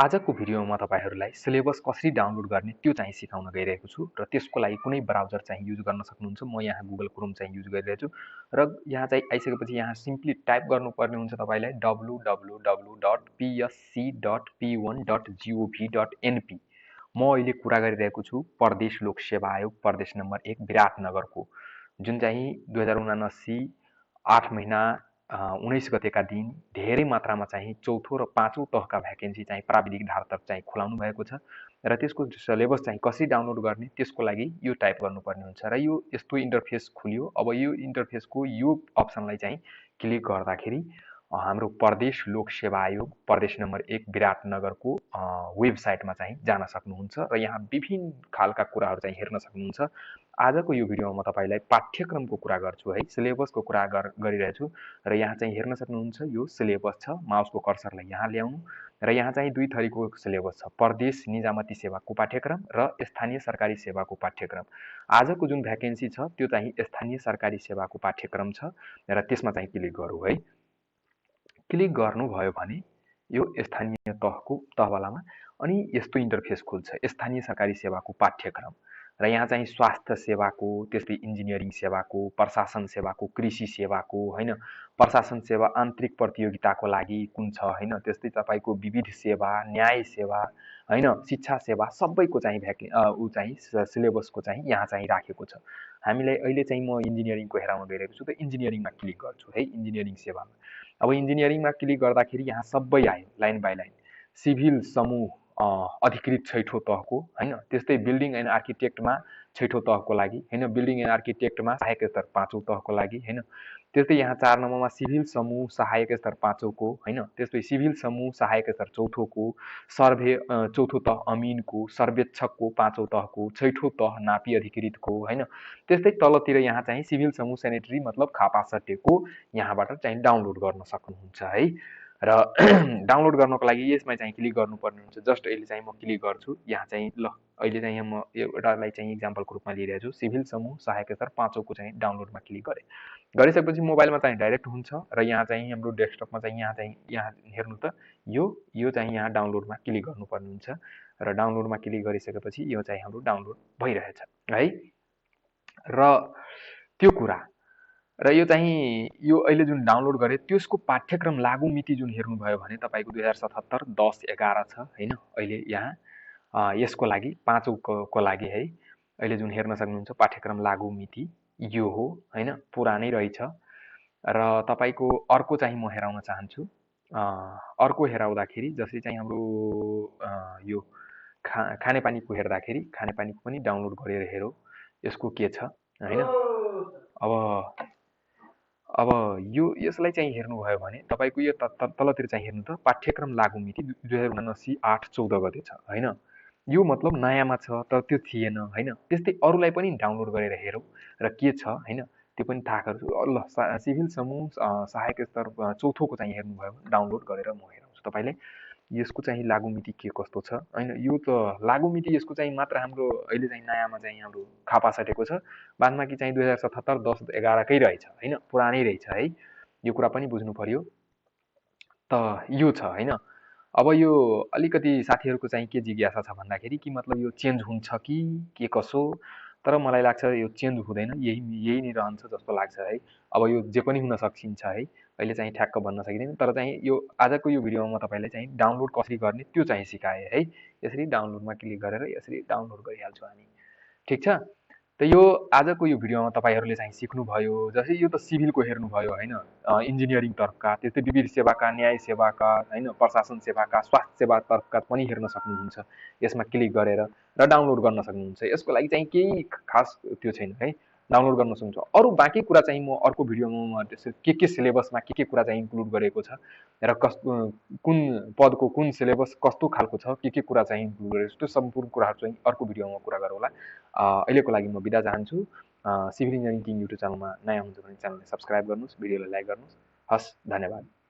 आजको भिडियोमा तपाईहरुलाई सिलेबस कसरी डाउनलोड गर्ने त्यो चाहिँ सिकाउन गइरहेको छु र त्यसको लागि कुनै ब्राउजर चाहिँ युज गर्न सक्नुहुन्छ। म यहाँ गुगल क्रोम चाहिँ युज गरिरहेछु र यहाँ चाहिँ आइसकेपछि यहाँ सिम्पली टाइप गर्नुपर्ने हुन्छ तपाईलाई www.psc.p1.gov.np। म अहिले कुरा गरिरहेको छु प्रदेश लोकसेवा आयोग प्रदेश नम्बर 1 विराटनगरको, जुन चाहिँ 2079 8 महिना 19 गतेका दिन धेरै मात्रामा चाहिँ चौथो र पाँचौं तहका भ्याकेन्सी चाहिँ प्राविधिक धारतर्फ चाहिँ खुलाउनु भएको छ र त्यसको सिलेबस चाहिँ कसरी डाउनलोड गर्ने त्यसको लागि यो टाइप गर्नुपर्ने हुन्छ र यो यस्तो इन्टरफेस खुल्यो। अब यो इन्टरफेसको यो अप्सनलाई चाहिँ क्लिक गर्दाखेरि हाम्रो प्रदेश लोकसेवा आयोग प्रदेश नम्बर 1 विराटनगरको वेबसाइटमा चाहिँ जान सक्नुहुन्छ र यहाँ विभिन्न खालका कुराहरू चाहिँ हेर्न सक्नुहुन्छ। आजको यो भिडियोमा म तपाईलाई पाठ्यक्रमको कुरा गर्छु है, सिलेबसको कुरा गरिरहेछु र यहाँ चाहिँ हेर्न सक्नुहुन्छ यो सिलेबस छ। माउसको कर्सरलाई यहाँ ल्याउनु र यहाँ चाहिँ दुई थरीको सिलेबस छ, प्रदेश निजामती सेवाको पाठ्यक्रम र स्थानीय सरकारी सेवाको पाठ्यक्रम। आजको जुन भ्याकेन्सी छ त्यो चाहिँ स्थानीय सरकारी सेवाको पाठ्यक्रम छ र त्यसमा चाहिँ क्लिक गरौँ है। क्लिक गर्नुभयो भने यो स्थानीय तहवालामा अनि यस्तो इन्टरफेस खुल्छ, स्थानीय सरकारी सेवाको पाठ्यक्रम र यहाँ चाहिँ स्वास्थ्य सेवाको, त्यस्तै इन्जिनियरिङ सेवाको, प्रशासन सेवाको, कृषि सेवाको हैन, प्रशासन सेवा आन्तरिक प्रतियोगिताको लागि कुन छ हैन, त्यस्तै तपाईको विविध सेवा, न्याय सेवा हैन, शिक्षा सेवा सबैको चाहिँ सिलेबसको चाहिँ यहाँ चाहिँ राखेको छ। हामीलाई अहिले चाहिँ म इन्जिनियरिङको हेराउन गइरहेको छु त इन्जिनियरिङमा क्लिक गर्छु है, इन्जिनियरिङ सेवामा। अब इन्जिनियरिङमा क्लिक गर्दाखेरि यहाँ सबै आयो लाइन बाइ लाइन। सिभिल समूह अधिकृत छैठौं तहको हैन, त्यस्तै बिल्डिङ एन्ड आर्किटेक्टमा छैठौं तहको लागि हैन, बिल्डिङ एन्ड आर्किटेक्टमा सहायक स्तर पाँचौं तहको लागि हैन, त्यस्तै यहाँ 4 नम्बरमा सिभिल समूह सहायक स्तर पाँचौंको हैन, त्यस्तै सिभिल समूह सहायक स्तर चौथोको, सर्भे चौथो तह अमिनको, सर्वेक्षकको पाँचौं तहको, छैठौं तह नापी अधिकृतको हैन, त्यस्तै तलतिर यहाँ चाहिँ सिभिल समूह सेनेटरी मतलब खापा सटेको यहाँबाट चाहिँ डाउनलोड गर्न सक्नुहुन्छ है। र डाउनलोड गर्नको लागि यसमा चाहिँ क्लिक गर्नुपर्ने हुन्छ। जस्ट अहिले चाहिँ म क्लिक गर्छु, यहाँ चाहिँ ल अहिले चाहिँ म एउटालाई चाहिँ एक्जाम्पलको रूपमा लिइरहेछु, सिभिल समूह सहायक स्तर पाँचौंको चाहिँ डाउनलोडमा क्लिक गरे। गरिसकेपछि मोबाइलमा चाहिँ डाइरेक्ट हुन्छ र यहाँ चाहिँ हाम्रो डेस्कटपमा चाहिँ यहाँ हेर्नु त यो चाहिँ यहाँ डाउनलोडमा क्लिक गर्नुपर्ने हुन्छ र डाउनलोडमा क्लिक गरिसकेपछि यो चाहिँ हाम्रो डाउनलोड भइरहेछ है। र त्यो कुरा र यो चाहिँ यो अहिले जुन डाउनलोड गरे त्यसको पाठ्यक्रम लागू मिति जुन हेर्नुभयो भने तपाईको 2077 10-11 छ हैन। अहिले यहाँ यसको लागि पाँचौंको लागि है, अहिले जुन हेर्न सक्नुहुन्छ पाठ्यक्रम लागू मिति यो हो हैन, पुरानै रहेछ। र तपाईको अर्को चाहिँ म हेराउन चाहन्छु, अर्को हेराउँदाखेरि जसरी चाहिँ हाम्रो यो खानेपानीको हेर्दाखेरि खानेपानीको पनि डाउनलोड गरेर हेरौँ यसको के छ हैन। अब यसलाई चाहिँ हेर्नुभयो भने तपाईको यो तलतिर चाहिँ हेर्नु त पाठ्यक्रम लागू मिति 2079 8 14 गते छ हैन। यो मतलब नयाँमा छ तर त्यो थिएन हैन। त्यस्तै अरूलाई पनि डाउनलोड गरेर हेरौँ र के छ हैन त्यो पनि थाहा गर्छु। ल सिभिल समूह सहायक स्तर चौथोको चाहिँ हेर्नुभयो भने डाउनलोड गरेर म हेराउँछु तपाईले यसको चाहिँ लागू मिति के कस्तो छ हैन। यो त लागू मिति यसको चाहिँ मात्र हाम्रो अहिले चाहिँ नयाँमा चाहिँ हाम्रो खापा सटेको छ, बादमा कि चाहिँ 2077 10-11 कै रहेछ हैन, पुरानै रहेछ है। यो कुरा पनि बुझ्नु पर्यो। त यो छ हैन। अब यो अलिकति साथीहरुको चाहिँ के जिज्ञासा छ भन्दाखेरि कि मतलब यो चेन्ज हुन्छ कि के कसो, तर मलाई लाग्छ यो चेन्ज हुँदैन, यही नै रहन्छ जस्तो लाग्छ है। अब यो जे पनि हुन सकिन्छ है, अहिले चाहिँ ठ्याक्क भन्न सकिदैन, तर चाहिँ यो आजको यो भिडियोमा म तपाईलाई चाहिँ डाउनलोड कसरी गर्ने त्यो चाहिँ सिकाए है। यसरी डाउनलोडमा क्लिक गरेर यसरी डाउनलोड गरिहाल्छौँ हामी, ठीक छ। त यो आजको यो भिडियोमा तपाईहरुले चाहिँ सिक्नुभयो, जस्तै यो त सिभिलको हेर्नुभयो हैन, इन्जिनियरिङ तर्फका, त्यस्तै विविध सेवाका, न्याय सेवाका हैन, प्रशासन सेवाका, स्वास्थ्य सेवा तर्फका पनि हेर्न सक्नुहुन्छ यसमा क्लिक गरेर र डाउनलोड गर्न सक्नुहुन्छ। यसको लागि चाहिँ केही खास त्यो छैन है, डाउनलोड गर्न सक्नुहुन्छ। अरु बाँकी कुरा चाहिँ म अर्को भिडियोमा के सिलेबसमा के कुरा चाहिँ इन्क्लुड गरेको छ र कुन पदको कुन सिलेबस कस्तो खालको छ, के कुरा चाहिँ इन्क्लुड गरेको छ, त्यो सम्पूर्ण कुराहरु चाहिँ अर्को भिडियोमा कुरा गरौँला। अहिलेको लागि म बिदा चाहन्छु। सिभिल इन्जिनियरिङ किङ युट्युब च्यानलमा नयाँ हुनुहुन्छ भने च्यानललाई सब्स्क्राइब गर्नुस्, भिडियोलाई लाइक गर्नुस्। हस्, धन्यवाद।